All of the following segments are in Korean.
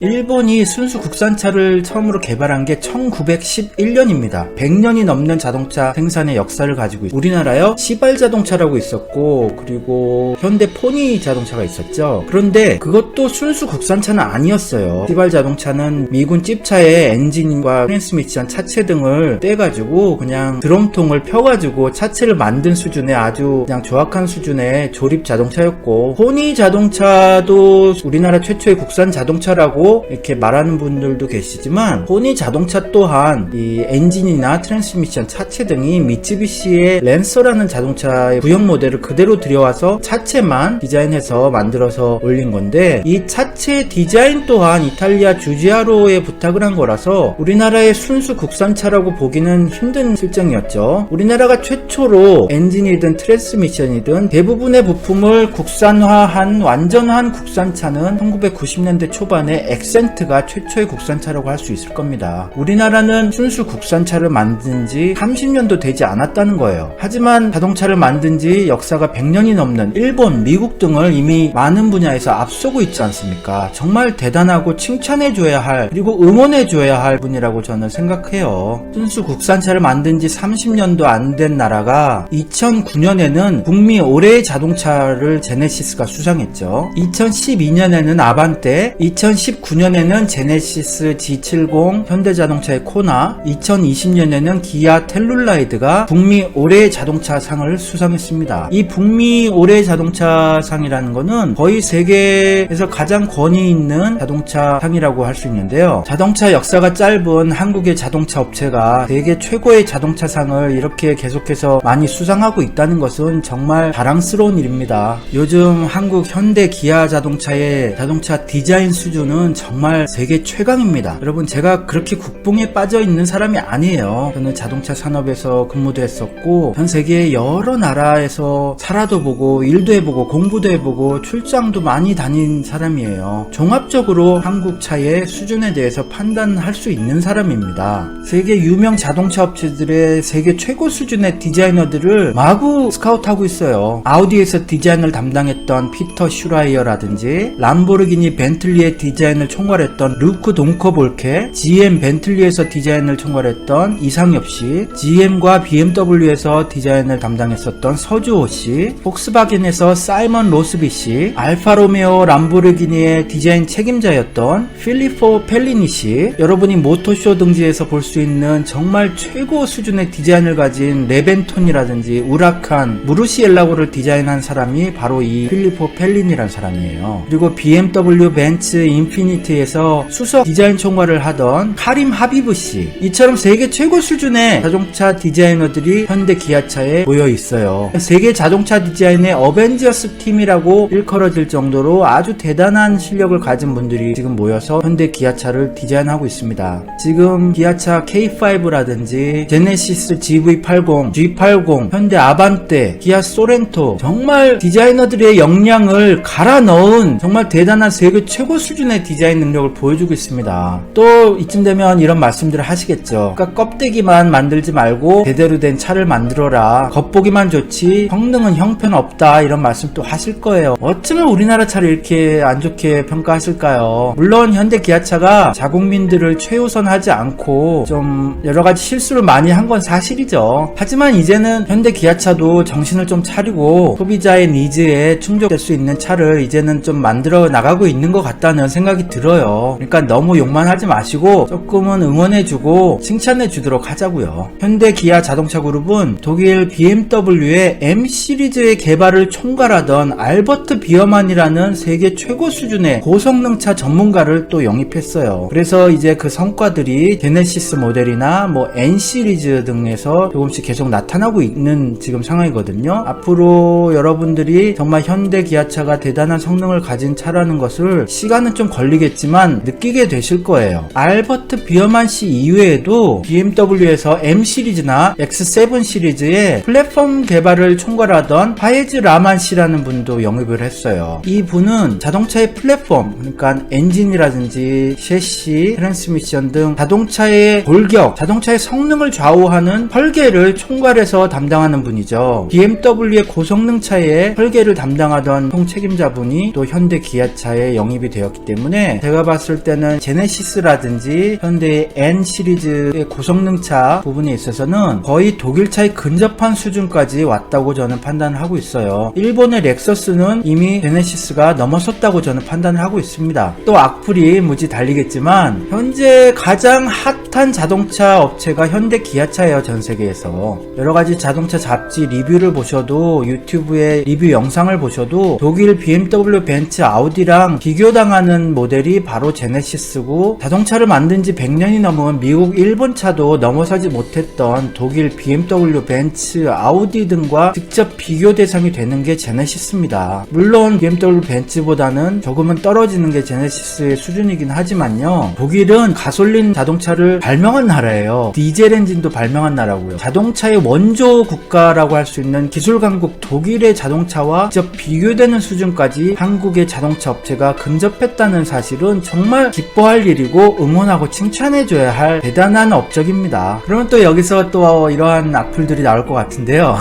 일본이 순수 국산차를 처음으로 개발한 게 1911년입니다. 100년이 넘는 자동차 생산의 역사를 가지고 있고, 우리나라요 시발 자동차라고 있었고, 그리고 현대 포니 자동차가 있었죠. 그런데 그것도 순수 국산차는 아니었어요. 시발 자동차는 미군 찝차에 엔진과 트랜스미션, 차체 등을 떼가지고 그냥 드럼통을 펴가지고 차체를 만든 수준의 아주 그냥 조악한 수준의 조립 자동차였고, 포니 자동차도 우리나라 최초의 국산 자동차라고 이렇게 말하는 분들도 계시지만, 포니 자동차 또한 이 엔진이나 트랜스미션, 차체 등이 미쯔비시의 랜서라는 자동차의 구형 모델을 그대로 들여와서 차체만 디자인해서 만들어서 올린 건데, 이 차체 디자인 또한 이탈리아 주지아로에 부탁을 한 거라서 우리나라의 순수 국산차라고 보기는 힘든 실정이었죠. 우리나라가 최초로 엔진이든 트랜스미션이든 대부분의 부품을 국산화한 완전한 국산차는 1990년대 초반에 엑센트가 최초의 국산차라고 할 수 있을 겁니다. 우리나라는 순수 국산차를 만든 지 30년도 되지 않았다는 거예요. 하지만 자동차를 만든 지 역사가 100년이 넘는 일본, 미국 등을 이미 많은 분야에서 앞서고 있지 않습니까? 정말 대단하고 칭찬해줘야 할, 그리고 응원해줘야 할 분이라고 저는 생각해요. 순수 국산차를 만든 지 30년도 안 된 나라가 2009년에는 북미 올해의 자동차를 제네시스가 수상했죠. 2012년에는 아반떼, 2019년에는 제네시스 G70, 현대자동차의 코나, 2020년에는 기아 텔룰라이드가 북미 올해의 자동차상을 수상했습니다. 이 북미 올해의 자동차상이라는 거는 거의 세계에서 가장 권위 있는 자동차상이라고 할 수 있는데요. 자동차 역사가 짧은 한국의 자동차 업체가 세계 최고의 자동차상을 이렇게 계속해서 많이 수상하고 있다는 것은 정말 자랑스러운 일입니다. 요즘 한국 현대 기아 자동차의 자동차 디자인 수준은 정말 세계 최강입니다. 여러분, 제가 그렇게 국뽕에 빠져 있는 사람이 아니에요. 저는 자동차 산업에서 근무도 했었고, 전 세계 여러 나라에서 살아도 보고 일도 해보고 공부도 해보고 출장도 많이 다닌 사람이에요. 종합적으로 한국 차의 수준에 대해서 판단할 수 있는 사람입니다. 세계 유명 자동차 업체들의 세계 최고 수준의 디자이너들을 마구 스카우트하고 있어요. 아우디에서 디자인을 담당했던 피터 슈라이어라든지, 람보르기니 벤틀리의 디자인을 총괄했던 루크 동커볼케, GM 벤틀리에서 디자인을 총괄했던 이상엽씨, GM과 BMW에서 디자인을 담당했었던 서주호씨, 폭스바겐에서 사이먼 로스비씨, 알파로메오 람보르기니의 디자인 책임자였던 필리포 펠리니씨, 여러분이 모토쇼 등지에서 볼 수 있는 정말 최고 수준의 디자인을 가진 레벤톤이라든지 우라칸, 무르시엘라고를 디자인한 사람이 바로 이 필리포 펠리니란 사람이에요. 그리고 BMW, 벤츠, 인피니티에서 수석 디자인 총괄을 하던 카림 하비브씨, 이처럼 세계 최고 수준의 자동차 디자이너들이 현대 기아차에 모여 있어요. 세계 자동차 디자인의 어벤져스 팀이라고 일컬어질 정도로 아주 대단한 실력을 가진 분들이 지금 모여서 현대 기아차를 디자인하고 있습니다. 지금 기아차 K5라든지 제네시스 GV80, G80, 현대 아반떼, 기아 소렌토, 정말 디자이너들의 역량을 갈아 넣은 정말 대단한 세계 최고 수준의 디자인 능력을 보여주고 있습니다. 또 이쯤 되면 이런 말씀들을 하시겠죠. 그러니까 껍데기만 만들지 말고 제대로 된 차를 만들어라, 겉보기만 좋지 성능은 형편없다, 이런 말씀 또 하실 거예요. 어쩌면 우리나라 차를 이렇게 안 좋게 평가하실까요? 물론 현대 기아차가 자국민들을 최우선하지 않고 좀 여러가지 실수를 많이 한 건 사실이죠. 하지만 이제는 현대 기아차도 정신을 좀 차리고 소비자의 니즈에 충족될 수 있는 차를 이제는 좀 만들어 나가고 있는 것 같다는 생각이 들어요. 그러니까 너무 욕만 하지 마시고 조금은 응원해주고 칭찬해주도록 하자고요. 현대 기아 자동차 그룹은 독일 BMW의 M 시리즈의 개발을 총괄하던 알버트 비어만이라는 세계 최고 수준의 고성능차 전문가를 또 영입했어요. 그래서 이제 그 성과들이 제네시스 모델이나 뭐 N 시리즈 등에서 조금씩 계속 나타나고 있는 지금 상황이거든요. 앞으로 여러분들이 정말 현대 기아차가 대단한 성능을 가진 차라는 것을 시간은 좀 걸리겠지만 느끼게 되실 거예요. 알버트 비어만 씨 이외에도 BMW에서 M 시리즈나 X7 시리즈의 플랫폼 개발을 총괄하던 파예즈 라만 씨라는 분도 영입을 했어요. 이 분은 자동차의 플랫폼, 그러니까 엔진이라든지 셰시, 트랜스미션 등 자동차의 골격, 자동차의 성능을 좌우하는 설계를 총괄해서 담당하는 분이죠. BMW의 고성능 차의 설계를 담당하던 총책임자분이 또 현대 기아차에 영입이 되었기 때문에 중에 제가 봤을 때는 제네시스라든지 현대의 N 시리즈의 고성능차 부분에 있어서는 거의 독일차에 근접한 수준까지 왔다고 저는 판단을 하고 있어요. 일본의 렉서스는 이미 제네시스가 넘어섰다고 저는 판단을 하고 있습니다. 또 악플이 무지 달리겠지만 현재 가장 핫한 자동차 업체가 현대 기아차예요. 전 세계에서 여러가지 자동차 잡지 리뷰를 보셔도 유튜브에 리뷰 영상을 보셔도 독일 BMW, 벤츠, 아우디랑 비교당하는 모델이 바로 제네시스고, 자동차를 만든 지 100년이 넘은 미국, 일본 차도 넘어서지 못했던 독일 BMW, 벤츠, 아우디 등과 직접 비교 대상이 되는 게 제네시스입니다. 물론 BMW, 벤츠보다는 조금은 떨어지는 게 제네시스의 수준이긴 하지만요, 독일은 가솔린 자동차를 발명한 나라예요. 디젤 엔진도 발명한 나라고요. 자동차의 원조 국가라고 할 수 있는 기술 강국 독일의 자동차와 직접 비교되는 수준까지 한국의 자동차 업체가 근접했다는 사실은 정말 기뻐할 일이고 응원하고 칭찬해줘야 할 대단한 업적입니다. 그러면 또 여기서 또 이러한 악플들이 나올 것 같은데요.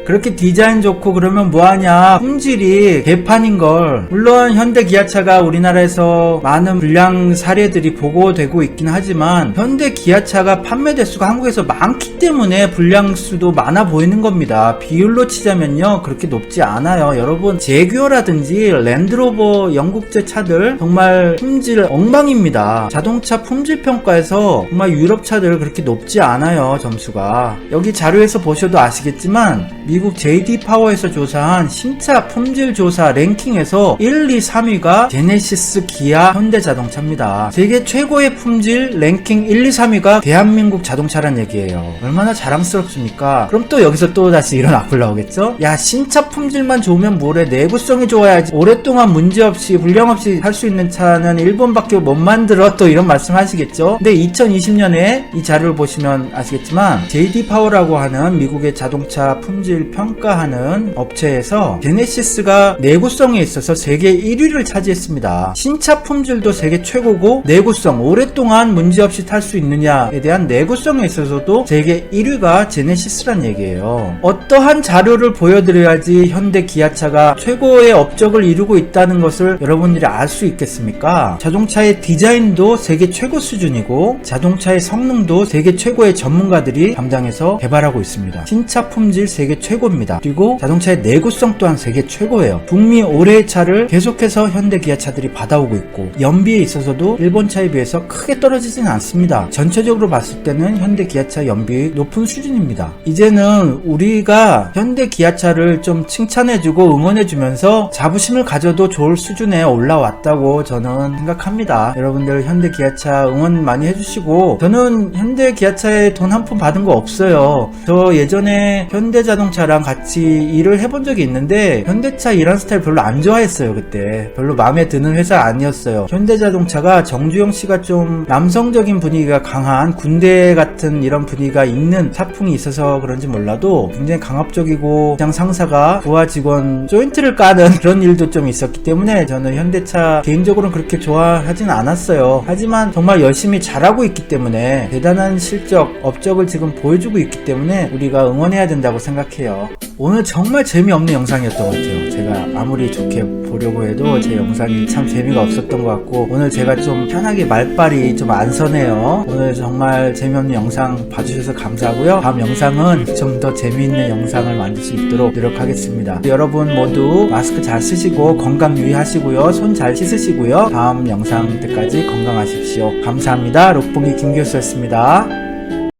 그렇게 디자인 좋고 그러면 뭐하냐, 품질이 개판인걸. 물론 현대 기아차가 우리나라에서 많은 불량 사례들이 보고되고 있긴 하지만 현대 기아차가 판매 대수가 한국에서 많기 때문에 불량 수도 많아 보이는 겁니다. 비율로 치자면요 그렇게 높지 않아요. 여러분, 제규어라든지 랜드로버 영국제 차들 정말 품질 엉망입니다. 자동차 품질 평가에서 정말 유럽 차들 그렇게 높지 않아요, 점수가. 여기 자료에서 보셔도 아시겠지만 미국 JD 파워에서 조사한 신차 품질 조사 랭킹에서 1, 2, 3위가 제네시스, 기아, 현대자동차입니다. 세계 최고의 품질 랭킹 1, 2, 3위가 대한민국 자동차란 얘기예요. 얼마나 자랑스럽습니까? 그럼 또 여기서 또 다시 이런 악플 나오겠죠? 야, 신차 품질만 좋으면 뭐래, 내구성이 좋아야지, 오랫동안 문제없이 불량 없이 할 수 있는 차는 일본밖에 못 만들어, 또 이런 말씀 하시겠죠? 근데 2020년에 이 자료를 보시면 아시겠지만 JD 파워라고 하는 미국의 자동차 품질 평가하는 업체에서 제네시스가 내구성에 있어서 세계 1위를 차지했습니다. 신차 품질도 세계 최고고, 내구성, 오랫동안 문제없이 탈 수 있느냐에 대한 내구성에 있어서도 세계 1위가 제네시스란 얘기예요. 어떠한 자료를 보여드려야지 현대 기아차가 최고의 업적을 이루고 있다는 것을 여러분들이 알 수 있겠습니까? 자동차의 디자인도 세계 최고 수준이고, 자동차의 성능도 세계 최고의 전문가들이 담당해서 개발하고 있습니다. 신차 품질 세계 최고입니다. 그리고 자동차의 내구성 또한 세계 최고예요. 북미 올해의 차를 계속해서 현대 기아차들이 받아오고 있고, 연비에 있어서도 일본 차에 비해서 크게 떨어지진 않습니다. 전체적으로 봤을 때는 현대 기아차 연비 높은 수준입니다. 이제는 우리가 현대 기아차를 좀 칭찬해주고 응원해주면서 자부심을 가져도 좋을 수준에 올라왔다고 저는 생각합니다. 여러분들 현대 기아차 응원 많이 해주시고, 저는 현대 기아차에 돈 한 푼 받은 거 없어요. 저 예전에 현대자동차랑 같이 일을 해본 적이 있는데 현대차 일하는 스타일 별로 안 좋아했어요. 그때 별로 마음에 드는 회사 아니었어요. 현대자동차가 정주영 씨가 좀 남성적인 분위기가 강한, 군대 같은 이런 분위기가 있는 차풍이 있어서 그런지 몰라도 굉장히 강압적이고, 그냥 상사가 부하 직원 조인트를 까는 그런 일도 좀 있었기 때문에 저는 현대차 개인적으로는 그렇게 좋아하진 않았어요. 하지만 정말 열심히 잘하고 있기 때문에, 대단한 실적, 업적을 지금 보여주고 있기 때문에 우리가 응원해야 된다고 생각해요. 오늘 정말 재미없는 영상이었던 것 같아요. 제가 아무리 좋게 보려고 해도 제 영상이 참 재미가 없었던 것 같고, 오늘 제가 좀 편하게 말빨이 좀 안 서네요. 오늘 정말 재미없는 영상 봐주셔서 감사하고요. 다음 영상은 좀 더 재미있는 영상을 만들 수 있도록 노력하겠습니다. 여러분 모두 마스크 잘 쓰시고 건강 유의하시고요. 손 잘 씻으시고요. 다음 영상 때까지 건강하십시오. 감사합니다. 록봉이 김교수였습니다.